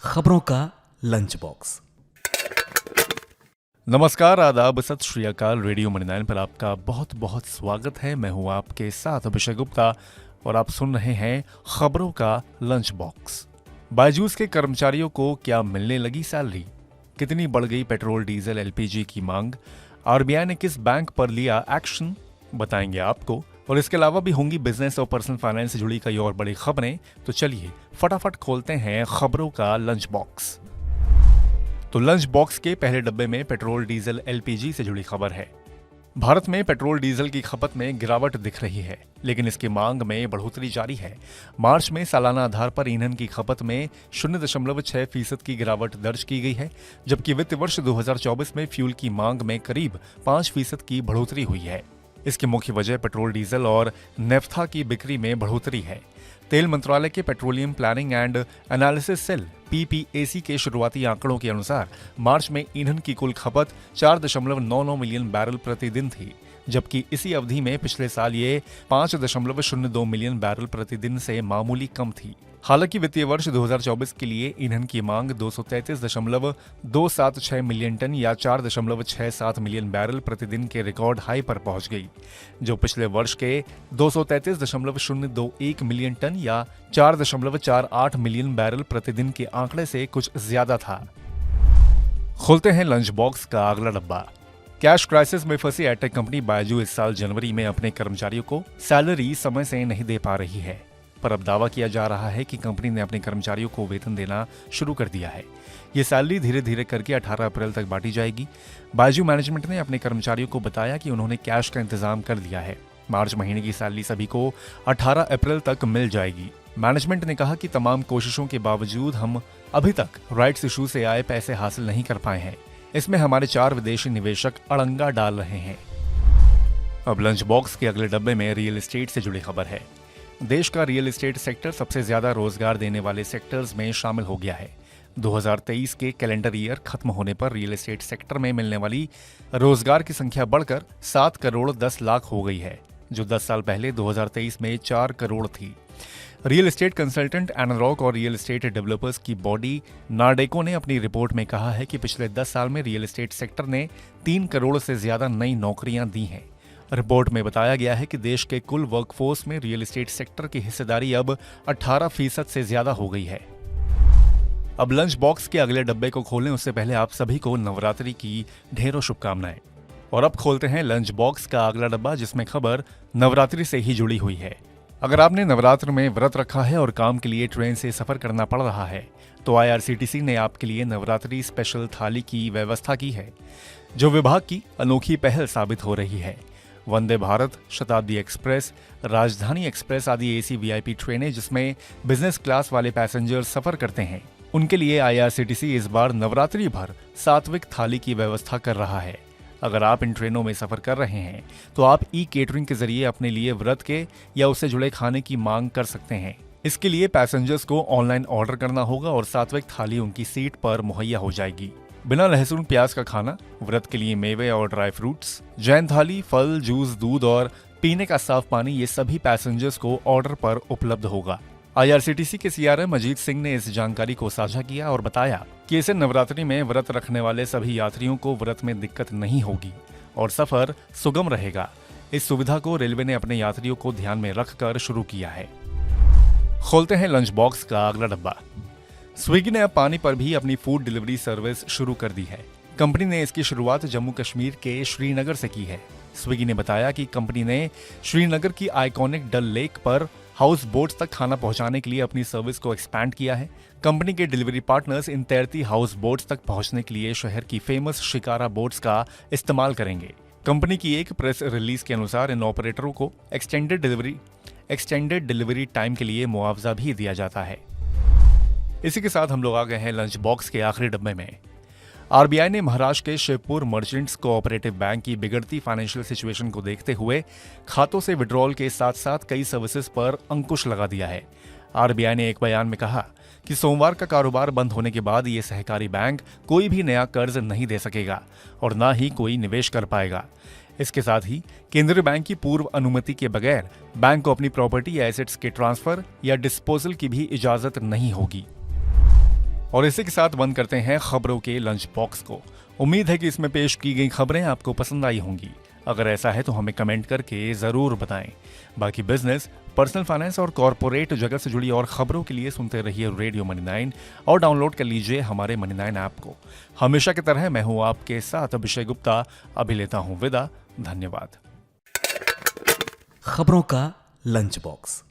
खबरों का lunch box. नमस्कार, आदाब, सत श्री अकाल। रेडियो मणि पर आपका बहुत बहुत स्वागत है। मैं हूं आपके साथ अभिषेक गुप्ता और आप सुन रहे हैं खबरों का लंच बॉक्स। बायजूस के कर्मचारियों को क्या मिलने लगी सैलरी? कितनी बढ़ गई पेट्रोल डीजल एलपीजी की मांग? आरबीआई ने किस बैंक पर लिया एक्शन? बताएंगे आपको। और इसके अलावा भी होंगी बिजनेस और पर्सनल फाइनेंस से जुड़ी कई और बड़ी खबरें। तो चलिए फटाफट खोलते हैं खबरों का लंच बॉक्स। तो लंच बॉक्स के पहले डब्बे में पेट्रोल डीजल एलपीजी से जुड़ी खबर है। भारत में पेट्रोल डीजल की खपत में गिरावट दिख रही है, लेकिन इसकी मांग में बढ़ोतरी जारी है। मार्च में सालाना आधार पर ईंधन की खपत में 0.6% की गिरावट दर्ज की गई है, जबकि वित्त वर्ष 2024 में फ्यूल की मांग में करीब 5% की बढ़ोतरी हुई है। इसकी मुख्य वजह पेट्रोल डीजल और नेफ्था की बिक्री में बढ़ोतरी है। तेल मंत्रालय के petroleum planning and analysis cell PPAC के शुरुआती आंकड़ों के अनुसार मार्च में ईंधन की कुल खपत 4.99 मिलियन बैरल प्रतिदिन थी, जबकि इसी अवधि में पिछले साल ये 5.02 मिलियन बैरल प्रतिदिन से मामूली कम थी। हालांकि वित्तीय वर्ष 2024 के लिए ईंधन की मांग 233.276 मिलियन टन या 4.67 मिलियन बैरल प्रतिदिन के रिकॉर्ड हाई पर पहुंच गई, जो पिछले वर्ष के 233.021 मिलियन टन या 4.48 मिलियन बैरल प्रतिदिन के आंकड़े से कुछ ज्यादा था। खोलते हैं लंच बॉक्स का अगला डब्बा। कैश क्राइसिस में फंसी एडटेक कंपनी बायजू इस साल जनवरी में अपने कर्मचारियों को सैलरी समय से नहीं दे पा रही है, पर अब दावा किया जा रहा है कि कंपनी ने अपने कर्मचारियों को वेतन देना शुरू कर दिया है। ये सैलरी धीरे धीरे करके 18 अप्रैल तक बांटी जाएगी। बायजू मैनेजमेंट ने अपने कर्मचारियों को बताया कि उन्होंने कैश का इंतजाम कर दिया है। मार्च महीने की सैलरी सभी को 18 अप्रैल तक मिल जाएगी। मैनेजमेंट ने कहा कि तमाम कोशिशों के बावजूद हम अभी तक राइट्स इशू से आए पैसे हासिल नहीं कर पाए हैं। इसमें हमारे 4 विदेशी निवेशक अड़ंगा डाल रहे हैं। अब लंच बॉक्स के अगले डब्बे में रियल एस्टेट से जुड़ी खबर है। देश का रियल एस्टेट सेक्टर सबसे ज्यादा रोजगार देने वाले सेक्टर्स में शामिल हो गया है। 2023 के कैलेंडर ईयर खत्म होने पर रियल एस्टेट सेक्टर में मिलने वाली रोजगार की संख्या बढ़कर 7 करोड़ 10 लाख हो गई है, जो 10 साल पहले 2023 में 4 करोड़ थी। रियल एस्टेट कंसल्टेंट एनारॉक और रियल एस्टेट डेवलपर्स की बॉडी नार्डेको ने अपनी रिपोर्ट में कहा है कि पिछले 10 साल में रियल एस्टेट सेक्टर ने 3 करोड़ से ज्यादा नई नौकरियां दी हैं। रिपोर्ट में बताया गया है कि देश के कुल वर्कफोर्स में रियल एस्टेट सेक्टर की हिस्सेदारी अब 18% से ज्यादा हो गई है। अब लंच बॉक्स के अगले डब्बे को खोलें उससे पहले आप सभी को नवरात्रि की ढेरों शुभकामनाएं। और अब खोलते हैं लंच बॉक्स का अगला डब्बा, जिसमें खबर नवरात्रि से ही जुड़ी हुई है। अगर आपने नवरात्र में व्रत रखा है और काम के लिए ट्रेन से सफर करना पड़ रहा है, तो आईआरसीटीसी ने आपके लिए नवरात्रि स्पेशल थाली की व्यवस्था की है, जो विभाग की अनोखी पहल साबित हो रही है। वंदे भारत, शताब्दी एक्सप्रेस, राजधानी एक्सप्रेस आदि एसी वीआईपी ट्रेनें जिसमें बिजनेस क्लास वाले पैसेंजर सफर करते हैं, उनके लिए आईआरसीटीसी इस बार नवरात्रि भर सात्विक थाली की व्यवस्था कर रहा है। अगर आप इन ट्रेनों में सफर कर रहे हैं तो आप ई केटरिंग के जरिए अपने लिए व्रत के या उससे जुड़े खाने की मांग कर सकते हैं। इसके लिए पैसेंजर्स को ऑनलाइन ऑर्डर करना होगा और सात्विक थाली उनकी सीट पर मुहैया हो जाएगी। बिना लहसुन प्याज का खाना, व्रत के लिए मेवे और ड्राई फ्रूट्स, जैन थाली, फल, जूस, दूध और पीने का साफ पानी, ये सभी पैसेंजर्स को ऑर्डर पर उपलब्ध होगा। आईआरसीटीसी के सीआरएम अजीत सिंह ने इस जानकारी को साझा किया और बताया कि इसे नवरात्रि में व्रत रखने वाले सभी यात्रियों को व्रत में दिक्कत नहीं होगी और सफर सुगम रहेगा। इस सुविधा को रेलवे ने अपने यात्रियों को ध्यान में रखकर शुरू किया है। खोलते हैं लंच बॉक्स का अगला डब्बा। स्विगी ने अब पानी पर भी अपनी फूड डिलीवरी सर्विस शुरू कर दी है। कंपनी ने इसकी शुरुआत जम्मू कश्मीर के श्रीनगर से की है। स्विगी ने बताया कि कंपनी ने श्रीनगर की आइकॉनिक डल लेक पर हाउस बोट्स तक खाना पहुंचाने के लिए अपनी सर्विस को एक्सपैंड किया है। कंपनी के डिलीवरी पार्टनर्स इन तैरती हाउस बोट्स तक पहुंचने के लिए शहर की फेमस शिकारा बोट्स का इस्तेमाल करेंगे। कंपनी की एक प्रेस रिलीज के अनुसार इन ऑपरेटरों को एक्सटेंडेड डिलीवरी टाइम के लिए मुआवजा भी दिया जाता है। इसी के साथ हम लोग आ गए हैं लंच बॉक्स के आखिरी डब्बे में। आरबीआई ने महाराष्ट्र के शिवपुर मर्चेंट्स कोऑपरेटिव बैंक की बिगड़ती फाइनेंशियल सिचुएशन को देखते हुए खातों से विड्रॉल के साथ साथ कई सर्विसेज पर अंकुश लगा दिया है। आरबीआई ने एक बयान में कहा कि सोमवार का कारोबार बंद होने के बाद ये सहकारी बैंक कोई भी नया कर्ज नहीं दे सकेगा और न ही कोई निवेश कर पाएगा। इसके साथ ही केंद्रीय बैंक की पूर्व अनुमति के बगैर बैंक को अपनी प्रॉपर्टी या एसेट्स के ट्रांसफर या डिस्पोजल की भी इजाजत नहीं होगी। और इसी के साथ बंद करते हैं खबरों के लंच बॉक्स को। उम्मीद है कि इसमें पेश की गई खबरें आपको पसंद आई होंगी। अगर ऐसा है तो हमें कमेंट करके जरूर बताएं। बाकी बिजनेस, पर्सनल फाइनेंस और कॉर्पोरेट जगत से जुड़ी और खबरों के लिए सुनते रहिए रेडियो मनी 9 और डाउनलोड कर लीजिए हमारे मनी 9 ऐप को। हमेशा की तरह मैं हूं आपके साथ अभिषेक गुप्ता। अभी लेता हूं विदा। धन्यवाद। खबरों का लंच बॉक्स।